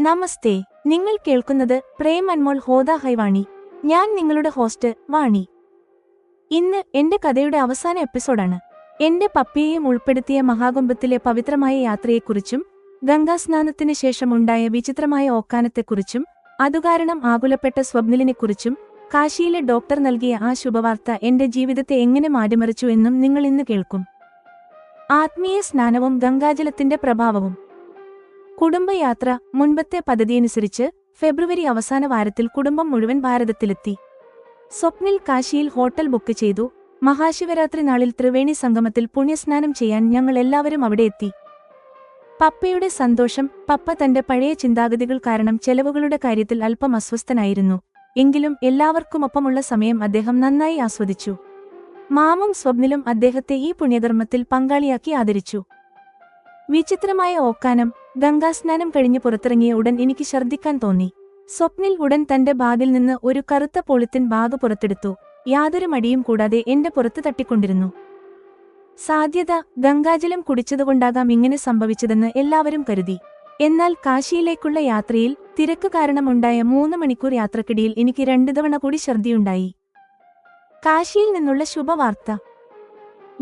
നമസ്തേ. നിങ്ങൾ കേൾക്കുന്നത് പ്രേം അൻമോൾ ഹോദ ഹൈവാണി. ഞാൻ നിങ്ങളുടെ ഹോസ്റ്റ് വാണി. ഇന്ന് എന്റെ കഥയുടെ അവസാന എപ്പിസോഡാണ്. എന്റെ പപ്പിയെയും ഉൾപ്പെടുത്തിയ മഹാകുംഭത്തിലെ പവിത്രമായ യാത്രയെക്കുറിച്ചും ഗംഗാസ്നാനത്തിന് ശേഷം ഉണ്ടായ വിചിത്രമായ ഓക്കാനത്തെക്കുറിച്ചും അതുകാരണം ആകുലപ്പെട്ട സ്വപ്നിലിനെക്കുറിച്ചും കാശിയിലെ ഡോക്ടർ നൽകിയ ആ ശുഭവാർത്ത എന്റെ ജീവിതത്തെ എങ്ങനെ മാറ്റിമറിച്ചു എന്നും നിങ്ങൾ ഇന്ന് കേൾക്കും. ആത്മീയ സ്നാനവും ഗംഗാജലത്തിന്റെ പ്രഭാവവും. കുടുംബയാത്ര. മുൻപത്തെ പദ്ധതിയനുസരിച്ച് ഫെബ്രുവരി അവസാന വാരത്തിൽ കുടുംബം മുഴുവൻ ഭാരതത്തിലെത്തി. സ്വപ്നിൽ കാശിയിൽ ഹോട്ടൽ ബുക്ക് ചെയ്തു. മഹാശിവരാത്രി നാളിൽ ത്രിവേണി സംഗമത്തിൽ പുണ്യസ്നാനം ചെയ്യാൻ ഞങ്ങൾ എല്ലാവരും അവിടെ എത്തി. പപ്പയുടെ സന്തോഷം. പപ്പ തന്റെ പഴയ ചിന്താഗതികൾ കാരണം ചെലവുകളുടെ കാര്യത്തിൽ അല്പം അസ്വസ്ഥനായിരുന്നു. എങ്കിലും എല്ലാവർക്കുമൊപ്പമുള്ള സമയം അദ്ദേഹം നന്നായി ആസ്വദിച്ചു. മാമും സ്വപ്നിലും അദ്ദേഹത്തെ ഈ പുണ്യകർമ്മത്തിൽ പങ്കാളിയാക്കി ആദരിച്ചു. വിചിത്രമായ ഓക്കാനം. ഗംഗാസ്നാനം കഴിഞ്ഞ് പുറത്തിറങ്ങിയ ഉടൻ എനിക്ക് ഛർദ്ദിക്കാൻ തോന്നി. സ്വപ്നിൽ ഉടൻ തന്റെ ബാഗിൽ നിന്ന് ഒരു കറുത്ത പോളിത്തിൻ ബാഗ് പുറത്തെടുത്തു. യാതൊരു മടിയും കൂടാതെ എന്റെ പുറത്ത് തട്ടിക്കൊണ്ടിരുന്നു. സാധ്യത ഗംഗാജലം കുടിച്ചതുകൊണ്ടാകാം ഇങ്ങനെ സംഭവിച്ചതെന്ന് എല്ലാവരും കരുതി. എന്നാൽ കാശിയിലേക്കുള്ള യാത്രയിൽ തിരക്ക് കാരണമുണ്ടായ 3 മണിക്കൂർ യാത്രക്കിടയിൽ എനിക്ക് 2 തവണ കൂടി ഛർദ്ദിയുണ്ടായി. കാശിയിൽ നിന്നുള്ള ശുഭവാർത്ത.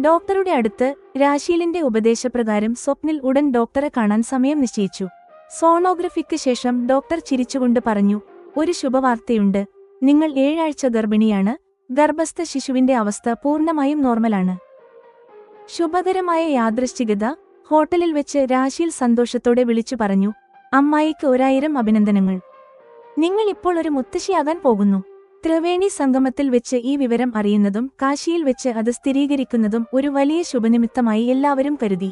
ഡോക്ടറുടെ അടുത്ത്. രാശീലിന്റെ ഉപദേശപ്രകാരം സ്വപ്നിൽ ഉടൻ ഡോക്ടറെ കാണാൻ സമയം നിശ്ചയിച്ചു. സോണോഗ്രഫിക്ക് ശേഷം ഡോക്ടർ ചിരിച്ചുകൊണ്ട് പറഞ്ഞു, ഒരു ശുഭവാർത്തയുണ്ട്. നിങ്ങൾ 7 ആഴ്ച ഗർഭിണിയാണ്. ഗർഭസ്ഥ ശിശുവിന്റെ അവസ്ഥ പൂർണ്ണമായും നോർമലാണ്. ശുഭകരമായ യാദൃശ്ചികത. ഹോട്ടലിൽ വെച്ച് രാശീൽ സന്തോഷത്തോടെ വിളിച്ചു പറഞ്ഞു, അമ്മായിക്ക് 1000 അഭിനന്ദനങ്ങൾ. നിങ്ങൾ ഇപ്പോൾ ഒരു മുത്തശ്ശിയാകാൻ പോകുന്നു. ത്രിവേണി സംഗമത്തിൽ വെച്ച് ഈ വിവരം അറിയുന്നതും കാശിയിൽ വെച്ച് അത് സ്ഥിരീകരിക്കുന്നതും ഒരു വലിയ ശുഭനിമിത്തമായി എല്ലാവരും കരുതി.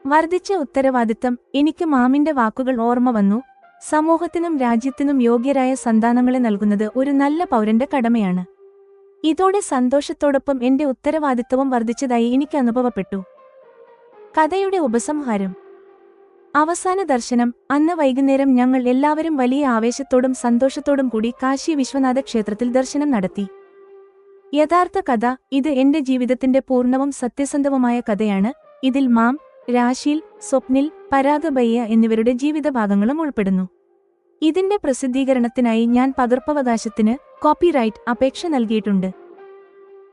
വർദ്ധിച്ച ഉത്തരവാദിത്തം. എനിക്ക് മാമിന്റെ വാക്കുകൾ ഓർമ്മ വന്നു. സമൂഹത്തിനും രാജ്യത്തിനും യോഗ്യരായ സന്താനങ്ങളെ നൽകുന്നത് ഒരു നല്ല പൗരന്റെ കടമയാണ്. ഇതോടെ സന്തോഷത്തോടൊപ്പം എന്റെ ഉത്തരവാദിത്തവും വർദ്ധിച്ചതായി എനിക്ക് അനുഭവപ്പെട്ടു. കഥയുടെ ഉപസംഹാരം. അവസാന ദർശനം. അന്ന് വൈകുന്നേരം ഞങ്ങൾ എല്ലാവരും വലിയ ആവേശത്തോടും സന്തോഷത്തോടും കൂടി കാശി വിശ്വനാഥ ക്ഷേത്രത്തിൽ ദർശനം നടത്തി. യഥാർത്ഥ കഥ. ഇത് എന്റെ ജീവിതത്തിന്റെ പൂർണ്ണവും സത്യസന്ധവുമായ കഥയാണ്. ഇതിൽ മാം, രാശീൽ, സ്വപ്നിൽ, പരാഗ് ബയ്യ എന്നിവരുടെ ജീവിതഭാഗങ്ങളും ഉൾപ്പെടുന്നു. ഇതിന്റെ പ്രസിദ്ധീകരണത്തിനായി ഞാൻ പകർപ്പവകാശത്തിന് കോപ്പിറൈറ്റ് അപേക്ഷ നൽകിയിട്ടുണ്ട്.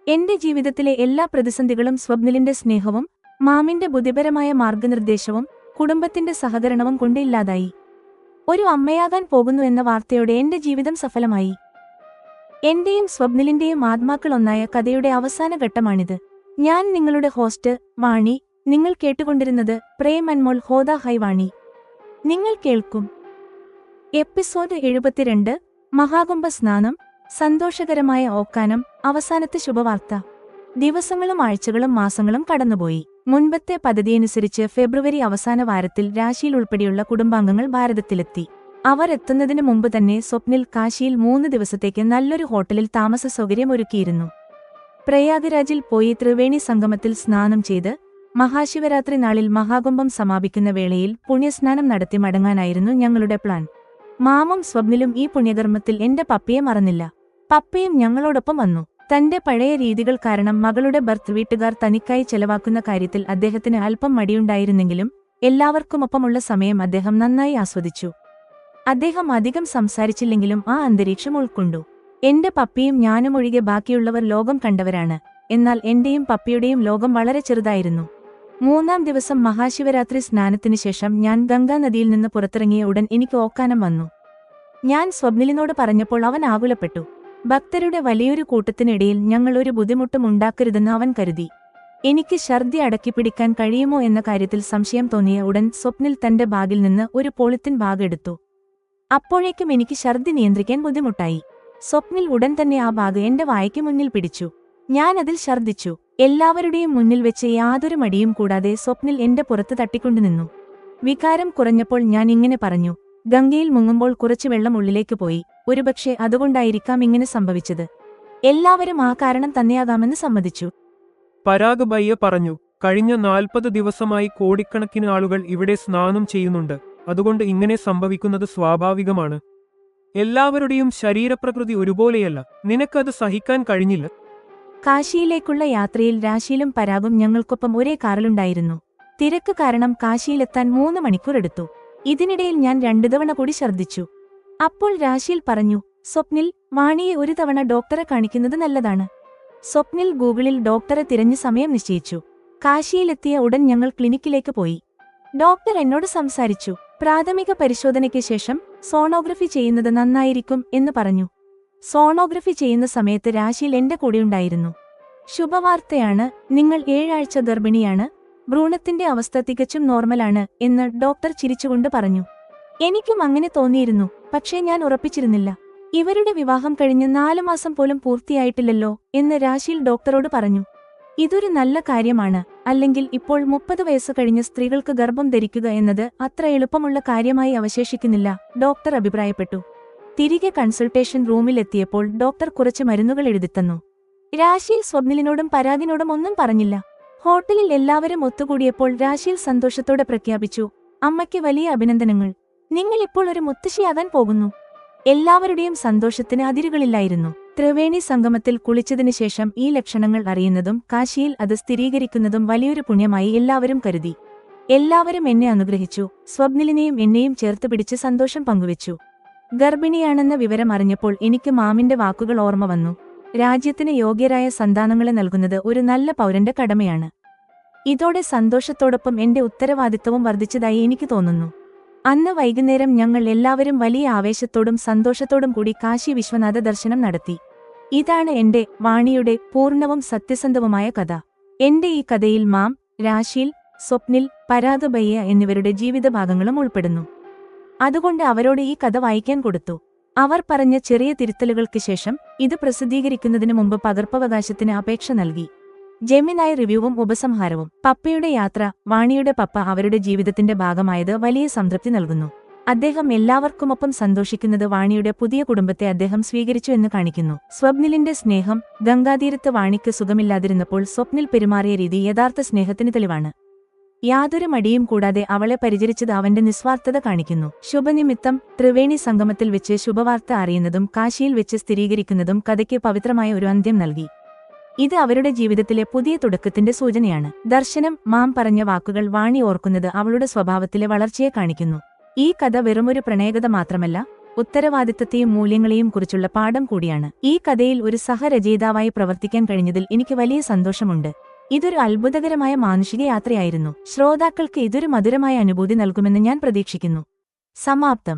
എന്റെ ജീവിതത്തിലെ എല്ലാ പ്രതിസന്ധികളും സ്വപ്നിലിന്റെ സ്നേഹവും മാമിന്റെ ബുദ്ധിപരമായ മാർഗനിർദ്ദേശവും കുടുംബത്തിന്റെ സഹകരണവും കൊണ്ട് ഇല്ലാതായി. ഒരു അമ്മയാകാൻ പോകുന്നു എന്ന വാർത്തയോടെ എന്റെ ജീവിതം സഫലമായി. എന്റെയും സ്വപ്നിലിന്റെയും ആത്മാക്കളൊന്നായ കഥയുടെ അവസാന ഘട്ടമാണിത്. ഞാൻ നിങ്ങളുടെ ഹോസ്റ്റ് വാണി. നിങ്ങൾ കേട്ടുകൊണ്ടിരുന്നത് പ്രേം അൻമോൾ ഹോദ ഹൈവാണി. നിങ്ങൾ കേൾക്കും എപ്പിസോഡ് 72. മഹാകുംഭ സ്നാനം. സന്തോഷകരമായ ഓക്കാനം. അവസാനത്തെ ശുഭവാർത്ത. ദിവസങ്ങളും ആഴ്ചകളും മാസങ്ങളും കടന്നുപോയി. മുൻപത്തെ പദ്ധതിയനുസരിച്ച് ഫെബ്രുവരി അവസാന വാരത്തിൽ രാശിയിൽ ഉൾപ്പെടെയുള്ള കുടുംബാംഗങ്ങൾ ഭാരതത്തിലെത്തി. അവർ എത്തുന്നതിനു മുമ്പ് തന്നെ സ്വപ്നിൽ കാശിയിൽ 3 ദിവസത്തേക്ക് നല്ലൊരു ഹോട്ടലിൽ താമസ സൗകര്യം ഒരുക്കിയിരുന്നു. പ്രയാഗ്രാജിൽ പോയി ത്രിവേണി സംഗമത്തിൽ സ്നാനം ചെയ്ത് മഹാശിവരാത്രി നാളിൽ മഹാകുംഭം സമാപിക്കുന്ന വേളയിൽ പുണ്യസ്നാനം നടത്തി മടങ്ങാനായിരുന്നു ഞങ്ങളുടെ പ്ലാൻ. മാമും സ്വപ്നിലും ഈ പുണ്യകർമ്മത്തിൽ എന്റെ പപ്പയെ മറന്നില്ല. പപ്പയും ഞങ്ങളോടൊപ്പം വന്നു. തന്റെ പഴയ രീതികൾ കാരണം മകളുടെ ബർത്ത് വീട്ടുകാർ തനിക്കായി ചെലവാക്കുന്ന കാര്യത്തിൽ അദ്ദേഹത്തിന് അല്പം മടിയുണ്ടായിരുന്നെങ്കിലും എല്ലാവർക്കുമൊപ്പമുള്ള സമയം അദ്ദേഹം നന്നായി ആസ്വദിച്ചു. അദ്ദേഹം അധികം സംസാരിച്ചില്ലെങ്കിലും ആ അന്തരീക്ഷം ഉൾക്കൊണ്ടു. എന്റെ പപ്പിയും ഞാനുമൊഴികെ ബാക്കിയുള്ളവർ ലോകം കണ്ടവരാണ്. എന്നാൽ എന്റെയും പപ്പിയുടെയും ലോകം വളരെ ചെറുതായിരുന്നു. 3-ാം ദിവസം മഹാശിവരാത്രി സ്നാനത്തിനു ശേഷം ഞാൻ ഗംഗാനദിയിൽ നിന്ന് പുറത്തിറങ്ങിയ ഉടൻ എനിക്ക് ഓക്കാനം വന്നു. ഞാൻ സ്വപ്നിലിനോട് പറഞ്ഞപ്പോൾ അവൻ ആകുലപ്പെട്ടു. ഭക്തരുടെ വലിയൊരു കൂട്ടത്തിനിടയിൽ ഞങ്ങൾ ഒരു ബുദ്ധിമുട്ടും ഉണ്ടാക്കരുതെന്ന് അവൻ കരുതി. എനിക്ക് ഛർദ്ദി അടക്കിപ്പിടിക്കാൻ കഴിയുമോ എന്ന കാര്യത്തിൽ സംശയം തോന്നിയ ഉടൻ സ്വപ്നിൽ തന്റെ ബാഗിൽ നിന്ന് ഒരു പോളിത്തിൻ ബാഗ് എടുത്തു. അപ്പോഴേക്കും എനിക്ക് ഛർദ്ദി നിയന്ത്രിക്കാൻ ബുദ്ധിമുട്ടായി. സ്വപ്നിൽ ഉടൻ തന്നെ ആ ബാഗ് എന്റെ വായ്ക്ക് മുന്നിൽ പിടിച്ചു. ഞാൻ അതിൽ ഛർദ്ദിച്ചു. എല്ലാവരുടെയും മുന്നിൽ വെച്ച് യാതൊരു മടിയും കൂടാതെ സ്വപ്നിൽ എന്റെ പുറത്ത് തട്ടിക്കൊണ്ടു നിന്നു. വികാരം കുറഞ്ഞപ്പോൾ ഞാൻ ഇങ്ങനെ പറഞ്ഞു, ഗംഗയിൽ മുങ്ങുമ്പോൾ കുറച്ചു വെള്ളം ഉള്ളിലേക്ക് പോയി. ഒരുപക്ഷെ അതുകൊണ്ടായിരിക്കാം ഇങ്ങനെ സംഭവിച്ചത്. എല്ലാവരും ആ കാരണം തന്നെയാകാമെന്ന് സമ്മതിച്ചു. പരാഗ് ബയ്യ പറഞ്ഞു, കഴിഞ്ഞ 40 ദിവസമായി കോടിക്കണക്കിന് ആളുകൾ ഇവിടെ സ്നാനം ചെയ്യുന്നുണ്ട്. അതുകൊണ്ട് ഇങ്ങനെ സംഭവിക്കുന്നത് സ്വാഭാവികമാണ്. എല്ലാവരുടെയും ശരീരപ്രകൃതി ഒരുപോലെയല്ല. നിനക്കത് സഹിക്കാൻ കഴിഞ്ഞില്ല. കാശിയിലേക്കുള്ള യാത്രയിൽ രാശീലും പരാഗും ഞങ്ങൾക്കൊപ്പം ഒരേ കാറിലുണ്ടായിരുന്നു. തിരക്ക് കാരണം കാശിയിലെത്താൻ 3 മണിക്കൂർ എടുത്തു. ഇതിനിടയിൽ ഞാൻ 2 തവണ കൂടി ഛർദ്ദിച്ചു. അപ്പോൾ രാശിൽ പറഞ്ഞു, സ്വപ്നിൽ, വാണിയെ ഒരു തവണ ഡോക്ടറെ കാണിക്കുന്നത് നല്ലതാണ്. സ്വപ്നിൽ ഗൂഗിളിൽ ഡോക്ടറെ തിരഞ്ഞ് സമയം നിശ്ചയിച്ചു. കാശിയിലെത്തിയ ഉടൻ ഞങ്ങൾ ക്ലിനിക്കിലേക്ക് പോയി. ഡോക്ടർ എന്നോട് സംസാരിച്ചു. പ്രാഥമിക പരിശോധനയ്ക്ക് ശേഷം സോണോഗ്രഫി ചെയ്യുന്നത് നന്നായിരിക്കും എന്ന് പറഞ്ഞു. സോണോഗ്രഫി ചെയ്യുന്ന സമയത്ത് രാശിയിൽ എന്റെ കൂടെയുണ്ടായിരുന്നു. ശുഭവാർത്തയാണ്, നിങ്ങൾ 7 ആഴ്ച ഗർഭിണിയാണ്, ഭ്രൂണത്തിന്റെ അവസ്ഥ തികച്ചും നോർമലാണ് എന്ന് ഡോക്ടർ ചിരിച്ചുകൊണ്ട് പറഞ്ഞു. എനിക്കും അങ്ങനെ തോന്നിയിരുന്നു, പക്ഷേ ഞാൻ ഉറപ്പിച്ചിരുന്നില്ല. ഇവരുടെ വിവാഹം കഴിഞ്ഞ് 4 മാസം പോലും പൂർത്തിയായിട്ടില്ലല്ലോ എന്ന് രാശിൽ ഡോക്ടറോട് പറഞ്ഞു. ഇതൊരു നല്ല കാര്യമാണ്, അല്ലെങ്കിൽ ഇപ്പോൾ 30 വയസ്സ് കഴിഞ്ഞ സ്ത്രീകൾക്ക് ഗർഭം ധരിക്കുക എന്നത് അത്ര എളുപ്പമുള്ള കാര്യമായി അവശേഷിക്കുന്നില്ല, ഡോക്ടർ അഭിപ്രായപ്പെട്ടു. തിരികെ കൺസൾട്ടേഷൻ റൂമിലെത്തിയപ്പോൾ ഡോക്ടർ കുറച്ച് മരുന്നുകൾ എഴുതിത്തന്നു. രാശിൽ സ്വപ്നിലിനോടും പരാഗിനോടും ഒന്നും പറഞ്ഞില്ല. ഹോട്ടലിൽ എല്ലാവരും ഒത്തുകൂടിയപ്പോൾ രാശിൽ സന്തോഷത്തോടെ പ്രഖ്യാപിച്ചു, അമ്മയ്ക്ക് വലിയ അഭിനന്ദനങ്ങൾ, നിങ്ങൾ ഇപ്പോൾ ഒരു മുത്തശ്ശിയാകാൻ പോകുന്നു. എല്ലാവരുടെയും സന്തോഷത്തിന് അതിരുകളില്ലായിരുന്നു. ത്രിവേണി സംഗമത്തിൽ കുളിച്ചതിനു ശേഷം ഈ ലക്ഷണങ്ങൾ അറിയുന്നതും കാശിയിൽ അത് സ്ഥിരീകരിക്കുന്നതും വലിയൊരു പുണ്യമായി എല്ലാവരും കരുതി. എല്ലാവരും എന്നെ അനുഗ്രഹിച്ചു. സ്വപ്നിലിനെയും എന്നെയും ചേർത്തുപിടിച്ച് സന്തോഷം പങ്കുവച്ചു. ഗർഭിണിയാണെന്ന വിവരം അറിഞ്ഞപ്പോൾ എനിക്ക് മാമിന്റെ വാക്കുകൾ ഓർമ്മ വന്നു. രാജ്യത്തിന് യോഗ്യരായ സന്താനങ്ങളെ നൽകുന്നത് ഒരു നല്ല പൗരന്റെ കടമയാണ്. ഇതോടെ സന്തോഷത്തോടൊപ്പം എന്റെ ഉത്തരവാദിത്തവും വർദ്ധിച്ചതായി എനിക്ക് തോന്നുന്നു. അന്ന് വൈകുന്നേരം ഞങ്ങൾ എല്ലാവരും വലിയ ആവേശത്തോടും സന്തോഷത്തോടും കൂടി കാശി വിശ്വനാഥ ദർശനം നടത്തി. ഇതാണ് എന്റെ, വാണിയുടെ പൂർണ്ണവും സത്യസന്ധവുമായ കഥ. എന്റെ ഈ കഥയിൽ മാം, രാശിൽ, സ്വപ്നിൽ, പരാഗ് ബയ്യ എന്നിവരുടെ ജീവിതഭാഗങ്ങളും ഉൾപ്പെടുന്നു. അതുകൊണ്ട് അവരോട് ഈ കഥ വായിക്കാൻ കൊടുത്തു. അവർ പറഞ്ഞ ചെറിയ തിരുത്തലുകൾക്ക് ശേഷം ഇത് പ്രസിദ്ധീകരിക്കുന്നതിനു മുമ്പ് പകർപ്പവകാശത്തിന് അപേക്ഷ നൽകി. ജെമിനായി റിവ്യൂവും ഉപസംഹാരവും. പപ്പയുടെ യാത്ര. വാണിയുടെ പപ്പ അവരുടെ ജീവിതത്തിന്റെ ഭാഗമായത് വലിയ സംതൃപ്തി നൽകുന്നു. അദ്ദേഹം എല്ലാവർക്കുമൊപ്പം സന്തോഷിക്കുന്നത് വാണിയുടെ പുതിയ കുടുംബത്തെ അദ്ദേഹം സ്വീകരിച്ചു എന്ന് കാണിക്കുന്നു. സ്വപ്നിലിന്റെ സ്നേഹം. ഗംഗാതീരത്ത് വാണിക്ക് സുഖമില്ലാതിരുന്നപ്പോൾ സ്വപ്നിൽ പെരുമാറിയ രീതി യഥാർത്ഥ സ്നേഹത്തിന് തെളിവാണ്. യാതൊരു മടിയും കൂടാതെ അവളെ പരിചരിച്ചത് അവന്റെ നിസ്വാർത്ഥത കാണിക്കുന്നു. ശുഭനിമിത്തം. ത്രിവേണി സംഗമത്തിൽ വെച്ച് ശുഭവാർത്ത അറിയുന്നതും കാശിയിൽ വെച്ച് സ്ഥിരീകരിക്കുന്നതും കഥയ്ക്ക് പവിത്രമായ ഒരു അന്ത്യം നൽകി. ഇത് അവരുടെ ജീവിതത്തിലെ പുതിയ തുടക്കത്തിന്റെ സൂചനയാണ്. ദർശനം. മാം പറഞ്ഞ വാക്കുകൾ വാണി ഓർക്കുന്നത് അവളുടെ സ്വഭാവത്തിലെ വളർച്ചയെ കാണിക്കുന്നു. ഈ കഥ വെറുമൊരു പ്രണയകഥ മാത്രമല്ല, ഉത്തരവാദിത്തത്തെയും മൂല്യങ്ങളെയും കുറിച്ചുള്ള പാഠം കൂടിയാണ്. ഈ കഥയിൽ ഒരു സഹരചയിതാവായി പ്രവർത്തിക്കാൻ കഴിഞ്ഞതിൽ എനിക്ക് വലിയ സന്തോഷമുണ്ട്. ഇതൊരു അത്ഭുതകരമായ മാനുഷിക യാത്രയായിരുന്നു. ശ്രോതാക്കൾക്ക് ഇതൊരു മധുരമായ അനുഭൂതി നൽകുമെന്ന് ഞാൻ പ്രതീക്ഷിക്കുന്നു. സമാപ്തം.